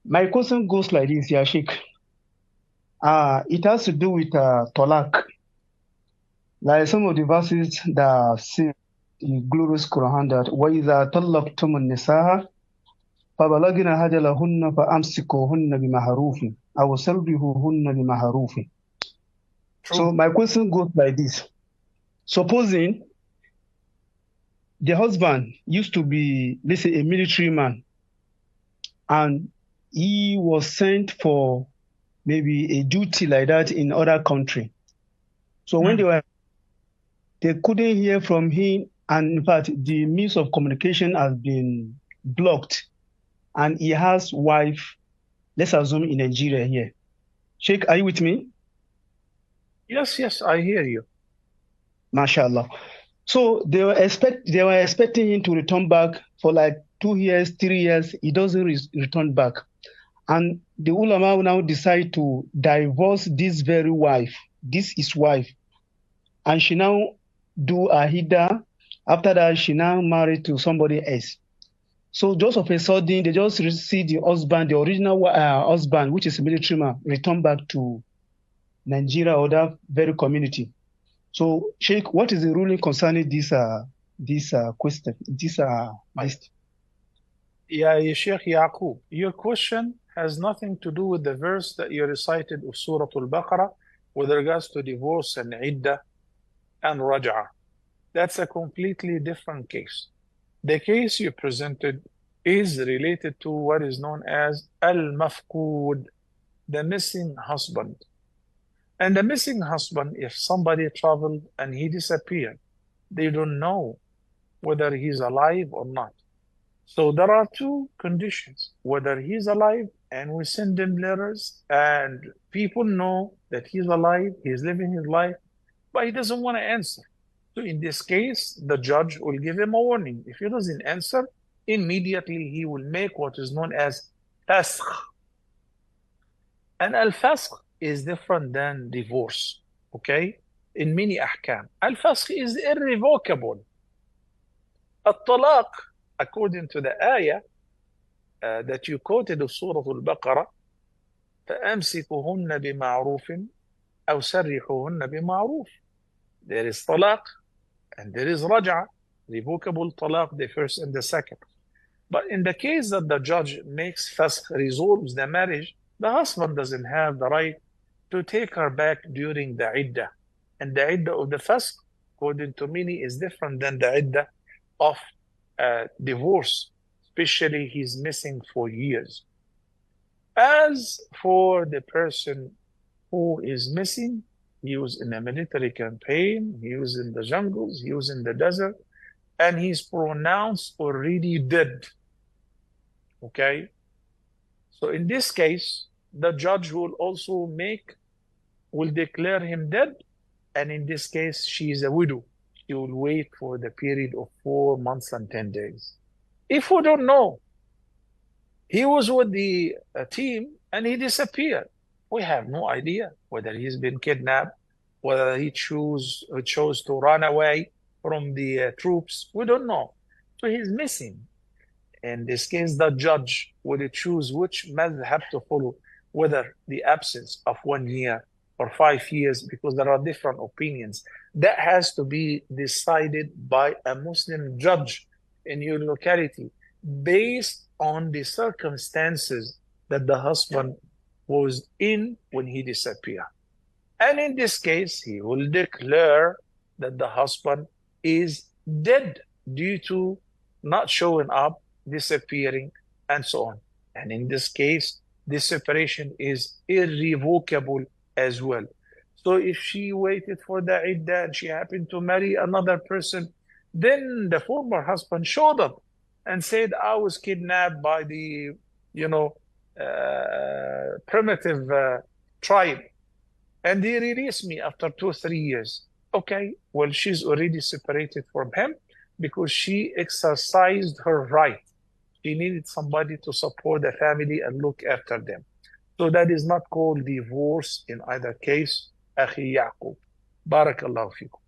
My question goes like this, Ya Sheikh. It has to do with talak. Like some of the verses that say in glorious Quran that وَإِذَا طَلَّقْتُمُ النِّسَاءَ فَبَلَغْنَ أَجَلَهُنَّ فَأَمْسِكُوهُنَّ بِمَعْرُوفٍ أَوْ سَرِّحُوهُنَّ بِمَعْرُوفٍ. So True. my question goes like this. Supposing the husband used to be, let's say, a military man, and he was sent for maybe a duty like that in other country. So when Hmm. they couldn't hear from him, and in fact, the means of communication has been blocked, and he has wife, let's assume in Nigeria here. Sheikh, are you with me? Yes, yes, I hear you. MashaAllah. So they were expecting him to return back for like 2 years, 3 years. He doesn't return back. And the ulama will now decide to divorce this very wife. This is wife. And she now do a hida. After that, she now married to somebody else. So just of a sudden, they just see the husband, the original husband, which is a military man, return back to Nigeria or that very community. So, Sheikh, what is the ruling concerning this question? Right. This. Yeah, ya Sheikh Yaqub, your question has nothing to do with the verse that you recited of Surah Al-Baqarah with regards to divorce and iddah and raj'ah. That's a completely different case. The case you presented is related to what is known as al-mafqud, the missing husband. And the missing husband, if somebody traveled and he disappeared, they don't know whether he's alive or not. So there are two conditions, whether he's alive and we send him letters and people know that he's alive, he's living his life, but he doesn't want to answer. So in this case, the judge will give him a warning. If he doesn't answer, immediately he will make what is known as fasq. And al-fasq is different than divorce, okay? In many ahkam. Al-fasq is irrevocable. Al-talaq, according to the ayah that you quoted of Surah Al-Baqarah, فَأَمْسِكُهُنَّ بِمَعْرُوفٍ أَوْ سَرِّحُهُنَّ بِمَعْرُوفٍ. There is talaq and there is raj'a, revocable talaq, the first and the second. But in the case that the judge makes fasq, resolves the marriage, the husband doesn't have the right to take her back during the iddah. And the iddah of the fasq, according to many, is different than the iddah of divorce, especially he's missing for years. As for the person who is missing, he was in a military campaign, he was in the jungles, he was in the desert, and he's pronounced already dead. Okay? So in this case, the judge will declare him dead, and in this case, she is a widow. She will wait for the period of 4 months and 10 days. If we don't know, he was with the team and he disappeared. We have no idea whether he's been kidnapped, whether he chose to run away from the troops. We don't know. So he's missing. In this case, the judge would choose which madhab to follow, whether the absence of 1 year or 5 years, because there are different opinions. That has to be decided by a Muslim judge in your locality based on the circumstances that the husband was in when he disappeared. And in this case, he will declare that the husband is dead due to not showing up, disappearing, and so on. And in this case, this separation is irrevocable as well. So if she waited for the iddah and she happened to marry another person, then the former husband showed up and said, I was kidnapped by the, primitive tribe, and they released me after 2 3 years. Okay, well, she's already separated from him because she exercised her right. She needed somebody to support the family and look after them. So that is not called divorce in either case. أخي يعقوب. بارك الله فيكم.